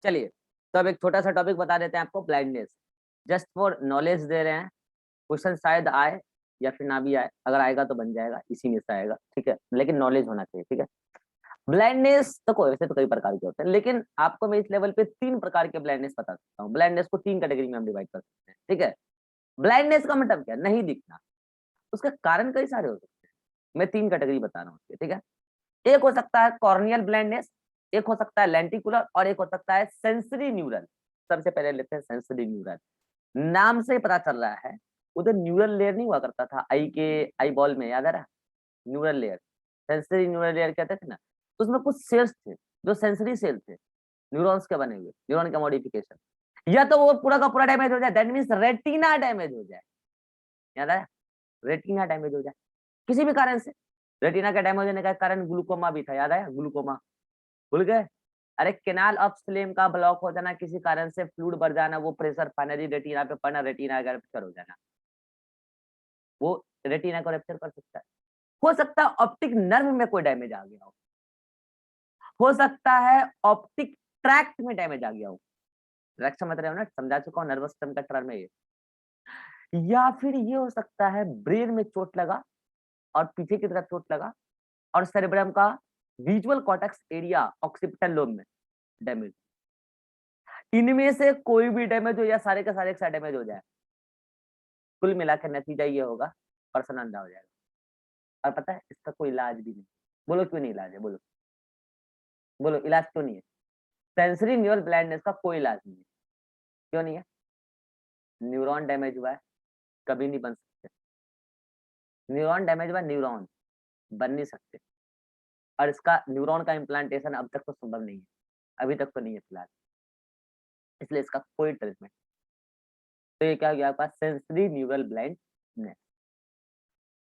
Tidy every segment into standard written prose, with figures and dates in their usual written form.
चलिए, तो अब एक छोटा सा टॉपिक बता देते हैं आपको, ब्लाइंडनेस। जस्ट फॉर नॉलेज दे रहे हैं, क्वेश्चन शायद आए या फिर ना भी आए, अगर आएगा तो बन जाएगा, इसी में से आएगा, ठीक है, लेकिन नॉलेज होना चाहिए, ठीक है। ब्लाइंडनेस देखो, वैसे तो कई प्रकार के होते हैं, लेकिन आपको मैं इस लेवल पे 3 प्रकार के ब्लाइंडनेस बता सकता हूँ। ब्लाइंडनेस को 3 कैटेगरी में हम डिवाइड कर सकते हैं, ठीक है। ब्लाइंडनेस का मतलब क्या? नहीं दिखना। उसके कारण कई सारे हो सकते हैं, मैं 3 कैटेगरी बता रहा हूँ, ठीक है। एक हो सकता है कॉर्नियल ब्लाइंडनेस, एक हो सकता है लेंटिकुलर, और एक हो सकता है सेंसरी न्यूरल। सबसे पहले लेते हैं सेंसरी न्यूरल। नाम से पता चल रहा है, उधर न्यूरल लेयर नहीं हुआ करता था आई के आई बॉल में, याद आ रहा? Neural layer, sensory neural layer कहते थे ना, तो उसमें कुछ सेल्स थे जो सेंसरी सेल थे, न्यूरॉन्स के बने हुए, न्यूरॉन का मॉडिफिकेशन। या तो वो पूरा का पूरा डैमेज हो जाए, दैट मीन्स रेटिना डैमेज हो जाए, याद आया? रेटिना डैमेज हो जाए किसी भी कारण से। रेटिना का डैमेज होने का कारण ग्लूकोमा भी था, याद आया? ग्लूकोमा भूल गए? अरे केनाल ऑफ फ्लेम का ब्लॉक हो जाना, किसी कारण से फ्लूइड बढ़ जाना, वो प्रेशर फाइनली रेटिना पे पड़ना, रेटिना का रप्चर हो जाना, वो रेटिना को रप्चर कर सकता है। हो सकता है ऑप्टिक नर्व में कोई डैमेज आ गया हो सकता है ऑप्टिक ट्रैक्ट में डैमेज आ गया हो। ट्रैक्ट समझ रहे हो ना, समझा चुका हूँ, नर्वस सिस्टम का टर्म है ये। या फिर ये हो सकता है ब्रेन में चोट लगा और पीछे की तरफ चोट लगा और सेरेब्रम का visual cortex area occipital lobe में डैमेज। इनमें से कोई भी डैमेज हो या सारे के सारे एक साथ डैमेज हो जाए, कुल मिलाकर नतीजा ये होगा, पर्सन अंधा हो जाएगा। और पता है इसका कोई इलाज भी नहीं। बोलो क्यों नहीं इलाज है? बोलो, बोलो इलाज क्यों नहीं है? सेंसरी न्यूरल ब्लाइंडनेस का कोई इलाज नहीं है। क्यों नहीं है? न्यूरॉन डैमेज हुआ है, कभी नहीं बन सकते। न्यूरॉन डैमेज हुआ, न्यूरॉन बन नहीं सकते। और इसका न्यूरॉन का इम्प्लांटेशन अब तक तो संभव नहीं है, अभी तक तो नहीं है फिलहाल, इसलिए इसका कोई ट्रीटमेंट। तो ये क्या हो गया आपका सेंसरी न्यूरल ब्लाइंडनेस।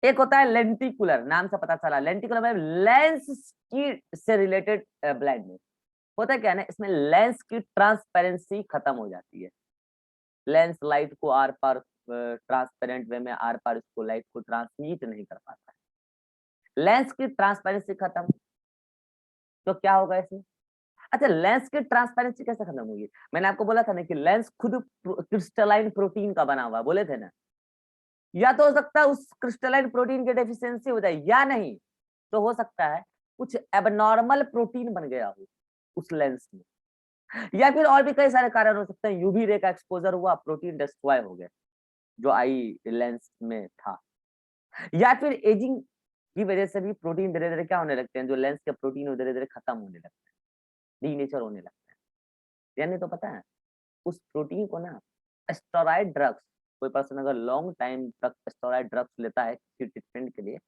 एक होता है लेंटिकुलर, नाम से पता चला, लेंटिकुलर में लेंस की से रिलेटेड ब्लाइंडनेस। होता क्या है ना, इसमें लेंस की ट्रांसपेरेंसी खत्म हो जाती है। लेंस लाइट को आर पार ट्रांसपेरेंट वे में आर पार इसको लाइट को ट्रांसमिट नहीं कर पाता है। लेंस की ट्रांसपेरेंसी खत्म, तो क्या होगा इसमें? अच्छा, लेंस की ट्रांसपेरेंसी कैसे खत्म होगी? मैंने आपको बोला था ना कि लेंस खुद क्रिस्टलाइन प्रोटीन का बना हुआ, बोले थे ना। या तो हो सकता है उस क्रिस्टलाइन प्रोटीन की डेफिशिएंसी हो जाए, या नहीं तो हो सकता है कुछ एबनॉर्मल प्रोटीन बन गया हो उस लेंस में। या फिर और भी कई सारे कारण हो सकते हैं, यूवी रे का एक्सपोजर हुआ, प्रोटीन डिस्ट्रॉय हो गया जो आई लेंस में था। या फिर एजिंग की वजह से भी प्रोटीन धीरे धीरे क्या होने लगते हैं, जो लेंस के प्रोटीन धीरे धीरे खत्म होने लगते हैं, डीनेचर होने लगते हैं। यानी तो पता है उस प्रोटीन को ना स्टेरॉइड ड्रग्स, कोई पर्सन अगर लॉन्ग टाइम तक स्टेरॉइड ड्रग्स लेता है किसी ट्रीटमेंट के लिए,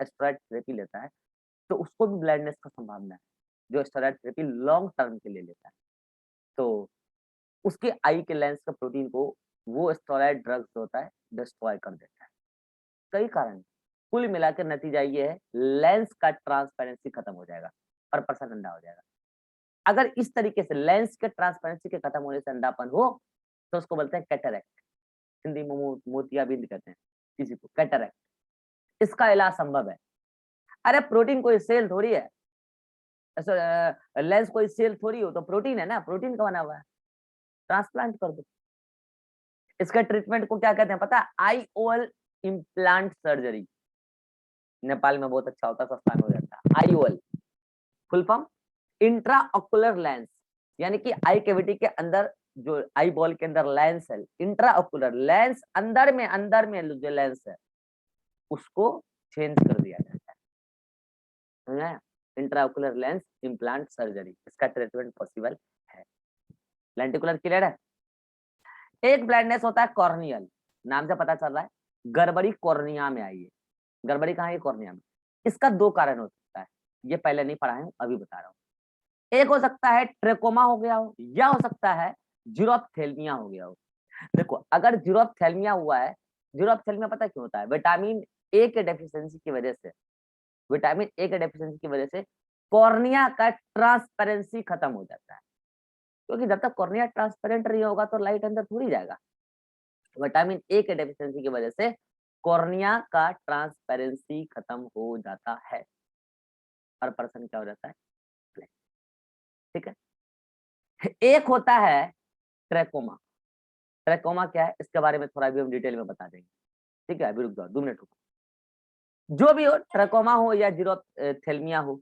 स्टेरॉइड थेरेपी लेता है, तो उसको भी ब्लाइंडनेस का संभावना है, जो स्टेरॉइड थेरेपी लॉन्ग टर्म के लिए लेता है। तो उसके आई के लेंस का प्रोटीन को वो स्टेरॉइड ड्रग्स होता है डिस्ट्रॉय कर देता है। कई कारण, कुल मिलाकर नतीजा ये है लेंस का ट्रांसपेरेंसी खत्म हो जाएगा और पर्सन अंधा हो जाएगा। अगर इस तरीके से लेंस के ट्रांसपेरेंसी के खत्म होने से अंधापन हो तो उसको बोलते हैं कैटरैक्ट। हिंदी में मोतियाबिंद कहते हैं किसी को, कैटरैक्ट। इसका इलाज संभव है। अरे प्रोटीन कोई सेल थोड़ी है, ऐसा लेंस कोई सेल थोड़ी हो, तो प्रोटीन है ना, प्रोटीन का बना हुआ है, ट्रांसप्लांट कर दो। इसका ट्रीटमेंट को क्या कहते हैं पता है? IOL implant surgery. नेपाल में बहुत अच्छा होता है, सस्ता में हो जाता है। IOL full form intra ocular lens, यानी कि आई कैविटी के अंदर, जो आई बॉल के अंदर लेंस है, इंट्रा ऑकुलर लेंस, अंदर में जो लेंस है उसको चेंज कर दिया जाता है। Intra ocular lens implant surgery, इसका ट्रीटमेंट पॉसिबल है। लेंटिकुलर क्लियर है। एक ब्लाइंडनेस होता है कॉर्नियल, नाम से पता चल रहा है गड़बड़ी कॉर्निया में आई है। गड़बड़ी कहाँ है? कॉर्निया में। इसका 2 कारण हो सकता है, ये पहले नहीं पढ़ा है, अभी बता रहा हूँ। एक हो सकता है ट्रेकोमा हो गया हो, या हो सकता है जीरोप्थेल्मिया हो गया हो। देखो अगर जीरोप्थेल्मिया हुआ है, जीरोप्थेल्मिया पता क्यों होता है? विटामिन ए के डेफिशिएंसी की वजह से, विटामिन ए के डेफिशिएंसी की वजह से कॉर्निया का ट्रांसपेरेंसी खत्म हो जाता है। क्योंकि जब तक कॉर्निया ट्रांसपेरेंट नहीं होगा तो लाइट अंदर थोड़ी जाएगा। विटामिन ए के डेफिशिएंसी की वजह से कॉर्निया का ट्रांसपेरेंसी खत्म हो जाता है और पर्सन क्या हो जाता है? ब्लाइंड। ठीक है। एक होता है ट्रैकोमा। ट्रैकोमा क्या है इसके बारे में थोड़ा भी हम डिटेल में बता देंगे, ठीक है। अभी रुक जाओ 2 मिनट रुको। जो भी हो, ट्रैकोमा हो या जीरोथेल्मिया हो,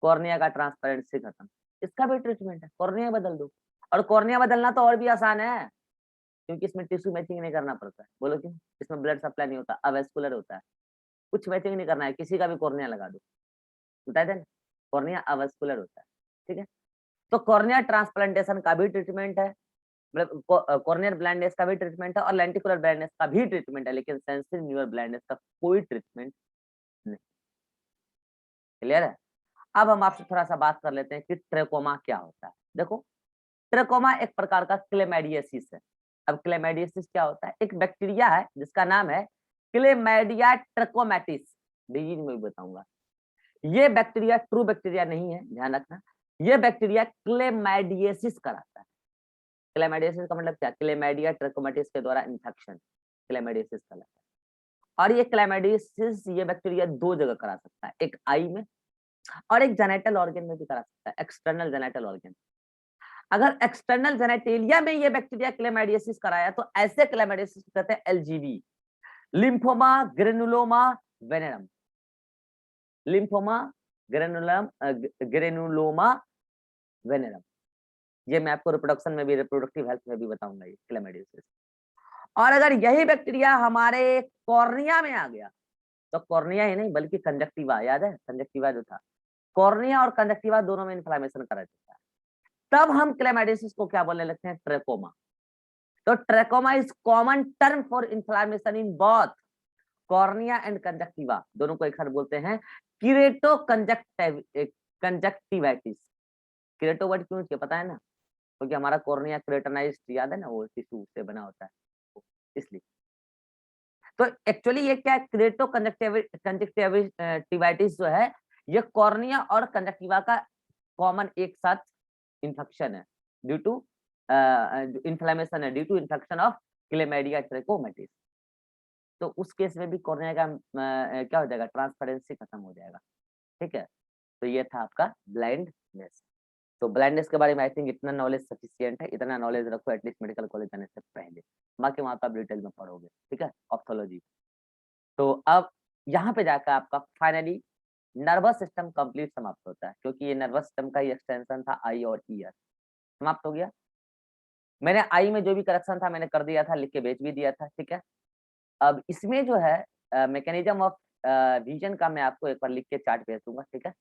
कॉर्निया का ट्रांसपेरेंसी खत्म, इसका भी ट्रीटमेंट है, कॉर्निया बदल दो। और कॉर्निया बदलना तो और भी आसान है, क्योंकि इसमें टिश्यू मैचिंग नहीं करना पड़ता है। बोलो क्यों? इसमें ब्लड सप्लाई नहीं होता, अवेस्कुलर होता है, कुछ मैचिंग नहीं करना है, किसी का भी कॉर्निया लगा दो, बताए थे ना, कॉर्निया अवेस्कुलर होता है, ठीक है। तो कॉर्निया ट्रांसप्लांटेशन का भी ट्रीटमेंट है, मतलब कॉर्नियल ब्लाइंडनेस का भी ट्रीटमेंट है और लेंटिकुलर ब्लाइंडनेस का भी ट्रीटमेंट है, लेकिन सेंसिटिव न्यूरल ब्लाइंडनेस का कोई ट्रीटमेंट नहीं। क्लियर है? अब हम आपसे थोड़ा सा बात कर लेते हैं कि ट्रेकोमा क्या होता है। देखो, ट्रेकोमा एक प्रकार का क्लेमाइडियसिस है। अब क्लेमाइडियसिस क्या होता है? एक बैक्टीरिया है जिसका नाम है क्लेमाइडिया ट्रेकोमैटिस, डिजीज में भी बताऊंगा। ये बैक्टीरिया ट्रू बैक्टीरिया नहीं है, ध्यान रखना। ये बैक्टीरिया क्लेमाइडियसिस कराता है। क्लेमाइडियसिस का मतलब क्या? क्लेमाइडिया ट्रेकोमैटिस के द्वारा इन्फेक्शन क्लेमाइडियसिस कहलाता है। और ये क्लेमाइडियसिस ये बैक्टीरिया 2 जगह करा सकता है, एक आई में और एक जेनेटल ऑर्गन में भी करा सकता है, एक्सटर्नल जेनेटल ऑर्गन। अगर एक्सटर्नल जेनेटेलिया में ये बैक्टीरिया क्लेमाइडियसिस कराया तो ऐसे क्लेमाइडियसिस कहते हैं एलजीवी, लिम्फोमा ग्रेनुलोमा वेनेरम। लिम्फोमा ग्रेनुलोमा वेनेरम, ये मैं आपको रिप्रोडक्शन में भी, रिप्रोडक्टिव हेल्थ में भी बताऊंगा ये क्लेमाइडियसिस। और अगर यही बैक्टीरिया हमारे कॉर्निया में आ गया तो कॉर्निया ही नहीं बल्कि कंजक्टिवा, याद है कंजक्टिवा जो था, कॉर्निया और कंजक्टिवा दोनों में इन्फ्लेमेशन करा देता है, तब हम क्लेमाइडियसिस को क्या बोलने लगते हैं? ट्रेकोमा। तो trachoma is common term for inflammation in both cornea and conjunctiva, दोनों को एक साथ बोलते हैं किरेटो कंजक्टिवाइटिस। किरेटो वर्ड क्यों किया पता है ना? क्योंकि हमारा कॉर्निया क्रेटनाइज्ड, याद है ना, वो टिश्यू से बना होता है, इसलिए। तो एक्चुअली ये क्या है? क्रेटो कंजक्टिवाइटिस जो है ये कॉर्निया और कंजक्टिवा का कॉमन एक साथ इन्फेक्शन है, ड्यू टू इन्फ्लेमेशन है, due to infection of chlamydia trachomatis. तो उस केस में भी कॉर्निया का क्या हो जाएगा? ट्रांसपेरेंसी खत्म हो जाएगा, ठीक है। तो ये था आपका ब्लाइंडनेस। तो ब्लाइंडनेस के बारे में आई थिंक इतना नॉलेज सफिशिएंट है, इतना नॉलेज रखो एटलीस्ट मेडिकल कॉलेज जाने से पहले, बाकी वहां पर आप डिटेल में पढ़ोगे, ठीक है, ऑप्थोलॉजी। तो अब यहाँ पे जाकर आपका फाइनली नर्वस सिस्टम कंप्लीट समाप्त होता है, क्योंकि ये नर्वस सिस्टम का ही एक्सटेंशन था आई और ईयर। समाप्त हो गया। मैंने आई में जो भी करेक्शन था मैंने कर दिया था, लिख के भेज भी दिया था, ठीक है। अब इसमें जो है मैकेनिज्म ऑफ विजन का मैं आपको एक बार लिख के चार्ट भेज दूंगा, ठीक है।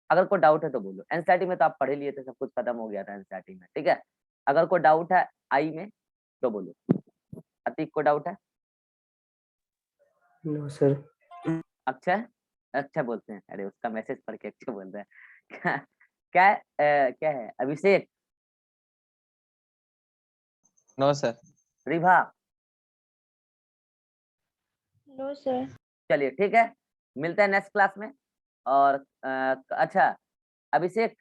अगर कोई डाउट है तो बोलो। एनसीईआरटी में तो आप पढ़ लिए थे, सब कुछ खत्म हो गया था एनसीईआरटी में, ठीक है। अगर कोई डाउट है आई में तो बोलो। अतीक को डाउट है? No sir. अक्षय? अक्षय बोलते हैं, अरे उसका मैसेज पढ़ के अक्षय बोल रहे हैं क्या क्या है? Abhishek? No sir. Ribha? No sir. चलिए ठीक है, मिलते हैं नेक्स्ट क्लास में। और अच्छा अभिषेक,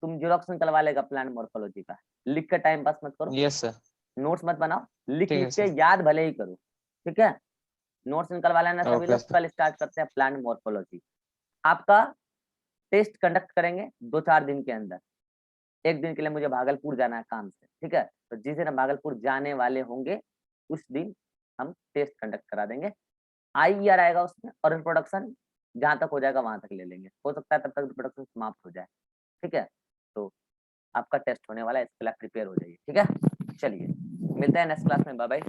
तुम जीरोक्स निकलवा लेगा प्लांट मॉर्फोलॉजी का, लिख के टाइम पास मत करो, यस सर। नोट्स मत बनाओ, लिख ठीक है लिख के सर। याद भले ही करो, ठीक है। नोट्स निकलवा लेना सभी ओके लोग। सर। कल स्टार्ट करते हैं प्लांट मॉर्फोलॉजी। आपका टेस्ट कंडक्ट करेंगे 2-4 दिन के अंदर। एक दिन के लिए मुझे भागलपुर जाना है काम से, ठीक है। तो जिस दिन हम भागलपुर जाने वाले होंगे उस दिन हम टेस्ट कंडक्ट करा देंगे। IER आएगा उसमें, और रिप्रोडक्शन जहां तक हो जाएगा वहां तक ले लेंगे, हो सकता है तब तक रिप्रोडक्शन समाप्त हो जाए, ठीक है। तो आपका टेस्ट होने वाला है, इसके लिए प्रिपेयर हो जाइए, ठीक है। चलिए मिलते हैं नेक्स्ट क्लास में, बाय बाय।